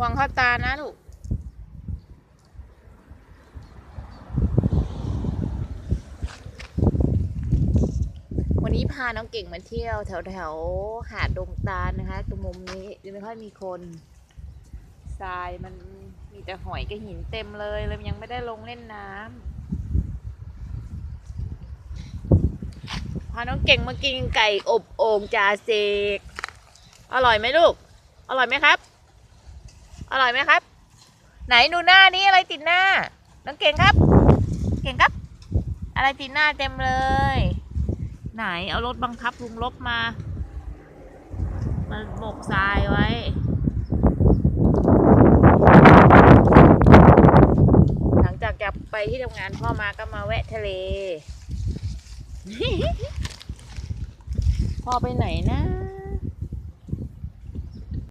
วงเข้าตานะลูกวันนี้พาน้องเก่งมาเที่ยวแถวหาดดงตาลนะคะตรงมุมนี้ไม่ค่อยมีคนทรายมันมีแต่หอยกับหินเต็มเลยยังไม่ได้ลงเล่นน้ำพาน้องเก่งมากินไก่อบโอ่งจ่าเสกอร่อยไหมลูกอร่อยไหมครับอร่อยไหมครับไหนดูหน้านี้อะไรติดหน้าน้องเก่งครับเก่งครับอะไรติดหน้าเต็มเลยไหนเอารถบังคับลุงลบมาโบกทรายไว้หลังจากกลับไปที่ทำงานพ่อมาก็มาแวะทะเล พ่อไปไหนนะ